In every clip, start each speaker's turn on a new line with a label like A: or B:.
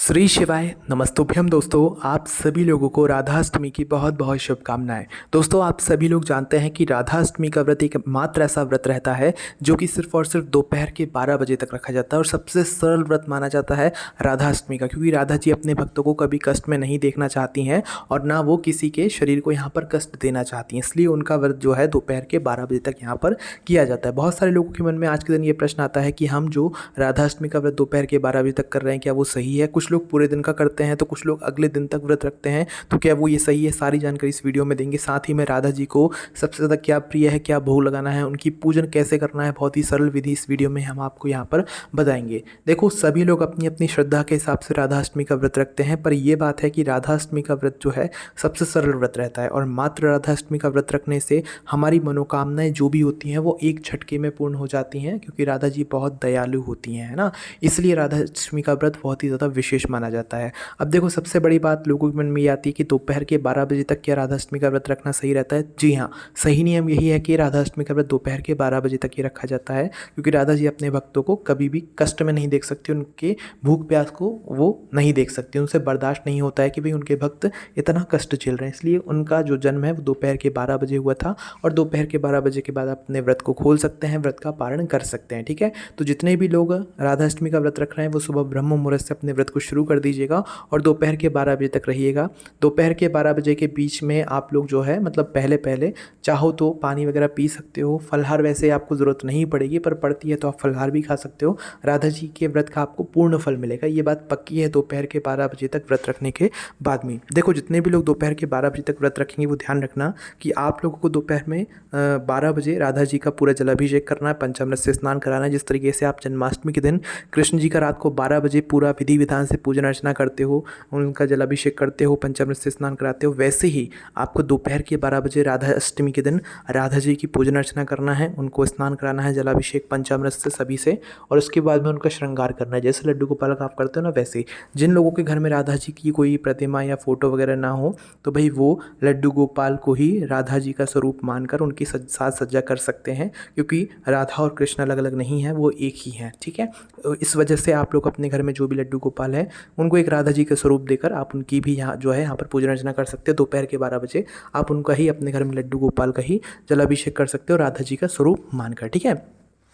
A: श्री शिवाय नमस्तुभ्यम। दोस्तों, आप सभी लोगों को राधाष्टमी की बहुत बहुत शुभकामनाएं। दोस्तों, आप सभी लोग जानते हैं कि राधाष्टमी का व्रत एक मात्र ऐसा व्रत रहता है जो कि सिर्फ और सिर्फ दोपहर के 12 बजे तक रखा जाता है और सबसे सरल व्रत माना जाता है राधाष्टमी का, क्योंकि राधा जी अपने भक्तों को कभी कष्ट में नहीं देखना चाहती हैं और ना वो किसी के शरीर को यहाँ पर कष्ट देना चाहती हैं। इसलिए उनका व्रत जो है दोपहर के 12 बजे तक यहाँ पर किया जाता है। बहुत सारे लोगों के मन में आज के दिन ये प्रश्न आता है कि हम जो राधाष्टमी का व्रत दोपहर के 12 बजे तक कर रहे हैं, क्या वो सही है? कुछ लोग पूरे दिन का करते हैं तो कुछ लोग अगले दिन तक व्रत रखते हैं, तो क्या वो ये सही है? सारी जानकारी इस वीडियो में देंगे। साथ ही में राधा जी को सबसे ज़्यादा क्या प्रिय है, क्या भोग लगाना है, उनकी पूजन कैसे करना है, बहुत ही सरल विधि इस वीडियो में हम आपको यहाँ पर बताएंगे। देखो, सभी लोग अपनी अपनी श्रद्धा के हिसाब से राधाष्टमी का व्रत रखते हैं, पर ये बात है कि राधाष्टमी का व्रत जो है सबसे सरल व्रत रहता है और मात्र राधाष्टमी का व्रत रखने से हमारी मनोकामनाएं जो भी होती हैं वो एक झटके में पूर्ण हो जाती हैं, क्योंकि राधा जी बहुत दयालु होती हैं, है ना। इसलिए राधाष्टमी का व्रत बहुत ही ज़्यादा विशेष माना जाता है। अब देखो, सबसे बड़ी बात लोगों के मन में ये आती है कि दोपहर के 12 बजे तक क्या राधाष्टमी का व्रत रखना सही रहता है? जी हाँ, सही नियम यही है कि राधाष्टमी का व्रत दोपहर के 12 बजे तक ही रखा जाता है, क्योंकि राधा जी अपने भक्तों को कभी भी कष्ट में नहीं देख सकती, उनके भूख प्यास को वो नहीं देख सकती, उनसे बर्दाश्त नहीं होता है कि भाई उनके भक्त इतना कष्ट झेल रहे हैं। इसलिए उनका जो जन्म है वो दोपहर के 12 बजे हुआ था और दोपहर के 12 बजे के बाद आप अपने व्रत को खोल सकते हैं, व्रत का पारण कर सकते हैं। ठीक है, तो जितने भी लोग राधाष्टमी का व्रत रख रहे हैं वो सुबह ब्रह्म मुहूर्त से अपने व्रत को शुरू कर दीजिएगा और दोपहर के 12 बजे तक रहिएगा। दोपहर के 12 बजे के बीच में आप लोग जो है मतलब पहले पहले चाहो तो पानी वगैरह पी सकते हो। फलहार वैसे आपको ज़रूरत नहीं पड़ेगी, पर पड़ती है तो आप फलहार भी खा सकते हो। राधा जी के व्रत का आपको पूर्ण फल मिलेगा, ये बात पक्की है दोपहर के 12 बजे तक व्रत रखने के बाद में। देखो, जितने भी लोग दोपहर के 12 बजे तक व्रत रखेंगे वो ध्यान रखना कि आप लोगों को दोपहर में 12 बजे राधा जी का पूरा जलाभिषेक करना है, पंचामृत से स्नान कराना है। जिस तरीके से आप जन्माष्टमी के दिन कृष्ण जी का रात को 12 बजे पूरा विधि विधान से पूजन अर्चना करते हो, उनका जलाभिषेक करते हो, पंचामृत से स्नान कराते हो, वैसे ही आपको दोपहर के 12 बजे राधा अष्टमी के दिन राधा जी की पूजन अर्चना करना है, उनको स्नान कराना है जलाभिषेक पंचामृत से सभी से, और उसके बाद में उनका श्रृंगार करना है। जैसे लड्डू गोपाल का आप करते हो ना, वैसे जिन लोगों के घर में राधा जी की कोई प्रतिमा या फोटो वगैरह ना हो तो भाई वो लड्डू गोपाल को ही राधा जी का स्वरूप मानकर उनकी साज सज्जा कर सकते हैं, क्योंकि राधा और कृष्ण अलग अलग नहीं है, वो एक ही हैं। ठीक है, तो इस वजह से आप लोग अपने घर में जो भी लड्डू गोपाल है उनको एक राधा जी का स्वरूप देकर आप उनकी भी यहाँ जो है यहाँ पर पूजन अर्चना कर सकते हो। दोपहर के 12 बजे आप उनका ही अपने घर में लड्डू गोपाल का ही जलाभिषेक कर सकते हो राधा जी का स्वरूप मानकर। ठीक है,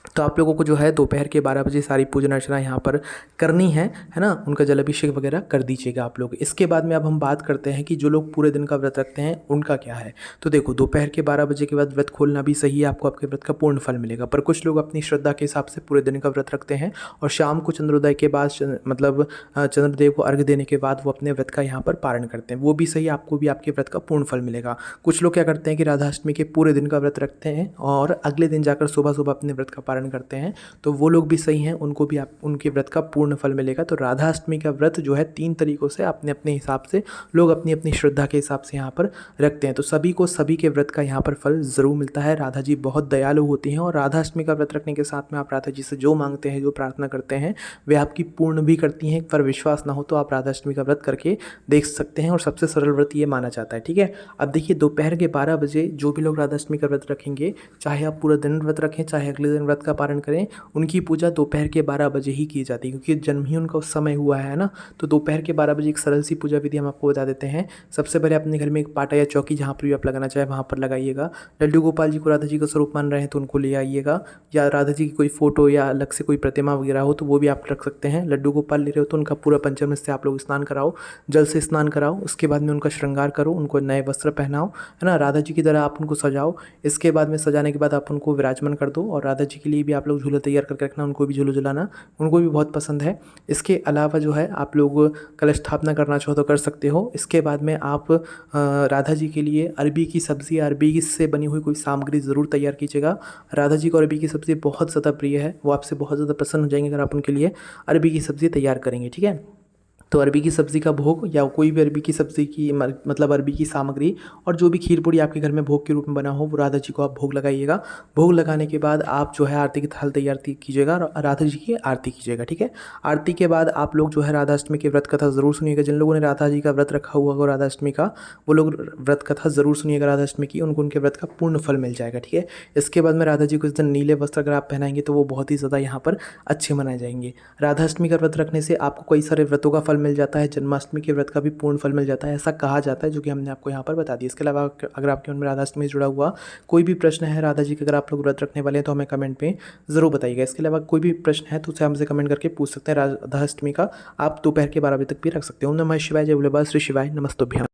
A: तो आप लोगों को जो है दोपहर के 12 बजे सारी पूजन अर्चना यहाँ पर करनी है ना, उनका जलाभिषेक वगैरह कर दीजिएगा आप लोग। इसके बाद में अब हम बात करते हैं कि जो लोग पूरे दिन का व्रत रखते हैं उनका क्या है। तो देखो, दोपहर के 12 बजे के बाद व्रत खोलना भी सही है, आपको आपके व्रत का पूर्ण फल मिलेगा, पर कुछ लोग अपनी श्रद्धा के हिसाब से पूरे दिन का व्रत रखते हैं और शाम को चंद्रोदय के बाद मतलब चंद्रदेव को अर्घ्य देने के बाद वो अपने व्रत का यहाँ पर पारण करते हैं, वो भी सही, आपको भी आपके व्रत का पूर्ण फल मिलेगा। कुछ लोग क्या करते हैं कि राधाष्टमी के पूरे दिन का व्रत रखते हैं और अगले दिन जाकर सुबह सुबह अपने व्रत का पारण करते हैं, तो वो लोग भी सही हैं, उनको भी आप उनके व्रत का पूर्ण फल मिलेगा। तो राधाष्टमी का व्रत जो है 3 तरीक़ों से अपने अपने हिसाब से लोग अपनी अपनी श्रद्धा के हिसाब से यहाँ पर रखते हैं, तो सभी को सभी के व्रत का यहाँ पर फल ज़रूर मिलता है। राधा जी बहुत दयालु होती हैं और राधाष्टमी का व्रत रखने के साथ में आप राधा जी से जो मांगते हैं, जो प्रार्थना करते हैं, वे आपकी पूर्ण भी करती हैं। पर विश्वास ना हो तो आप राधाष्टमी का व्रत करके देख सकते हैं और सबसे सरल व्रत ये माना जाता है। ठीक है, अब देखिए, दोपहर के 12 बजे जो भी लोग राधाष्टमी का व्रत रखेंगे, चाहे आप पूरा दिन व्रत रखें चाहे अगले दिन व्रत का पारण करें, उनकी पूजा दोपहर के 12 बजे ही की जाती है, क्योंकि जन्म ही उनका उस समय हुआ है ना। तो दोपहर के 12 बजे एक सरल सी पूजा विधि हम आपको बता देते हैं। सबसे पहले अपने घर में एक पाटा या चौकी जहाँ पर भी आप लगाना चाहे वहाँ पर लगाइएगा। लड्डू गोपाल जी को राधा जी का स्वरूप मान रहे हैं तो उनको ले आइएगा, या राधा जी की कोई फोटो या अलग से कोई प्रतिमा वगैरह हो तो वो भी आप रख सकते हैं। लड्डू गोपाल ले रहे हो तो उनका पूरा पंचामृत से आप लोग स्नान कराओ, जल से स्नान कराओ, उसके बाद में उनका श्रृंगार करो, उनको नए वस्त्र पहनाओ, है ना, राधा जी की तरह आप उनको सजाओ। इसके बाद में सजाने के बाद आप उनको विराजमान कर दो और राधा जी के लिए भी आप लोग झूला तैयार करके रखना, उनको भी झूला झुलाना, उनको भी बहुत पसंद है। इसके अलावा जो है आप लोग कलश स्थापना करना चाहो तो कर सकते हो। इसके बाद में आप राधा जी के लिए अरबी की सब्ज़ी या अरबी से बनी हुई कोई सामग्री ज़रूर तैयार कीजिएगा। राधा जी को अरबी की सब्ज़ी बहुत ज़्यादा प्रिय है, वो आपसे बहुत ज़्यादा प्रसन्न हो जाएंगे अगर आप उनके लिए अरबी की सब्ज़ी तैयार करेंगे। ठीक है, तो अरबी की सब्ज़ी का भोग या कोई भी अरबी की सब्ज़ी की मतलब अरबी की सामग्री और जो भी खीर पूड़ी आपके घर में भोग के रूप में बना हो वो राधा जी को आप भोग लगाइएगा। भोग लगाने के बाद आप जो है आरती की थाल तैयार कीजिएगा और राधा जी की आरती कीजिएगा। ठीक है, आरती के बाद आप लोग जो है राधाष्टमी की व्रत कथा ज़रूर सुनिएगा। जिन लोगों ने राधा जी का व्रत रखा हुआ हो राधाष्टमी का, वो लोग व्रत कथा ज़रूर सुनिएगा राधाष्टमी की, उनको उनके व्रत का पूर्ण फल मिल जाएगा। ठीक है, इसके बाद में राधा जी को इस दिन नीले वस्त्र अगर आप पहनाएंगे तो वो बहुत ही ज़्यादा यहाँ पर अच्छे मनाए जाएंगे। राधाष्टमी का व्रत रखने से आपको कई सारे व्रतों का फल मिल जाता है, जन्माष्टमी के व्रत का भी पूर्ण फल मिल जाता है, ऐसा कहा जाता है, जो कि हमने आपको यहाँ पर बता दिया। इसके अलावा अगर आपके मन में राधाष्टमी से जुड़ा हुआ कोई भी प्रश्न है राधा जी का, अगर आप लोग व्रत रखने वाले हैं तो हमें कमेंट में ज़रूर बताइएगा। इसके अलावा कोई भी प्रश्न है तो उसे हमसे कमेंट करके पूछ सकते हैं। राधाष्टमी का आप दोपहर के 12 बजे तक भी रख सकते हो। ओम नमः शिवाय, जय भोलेबाबा, श्री शिवाय नमस्तुभ्यम।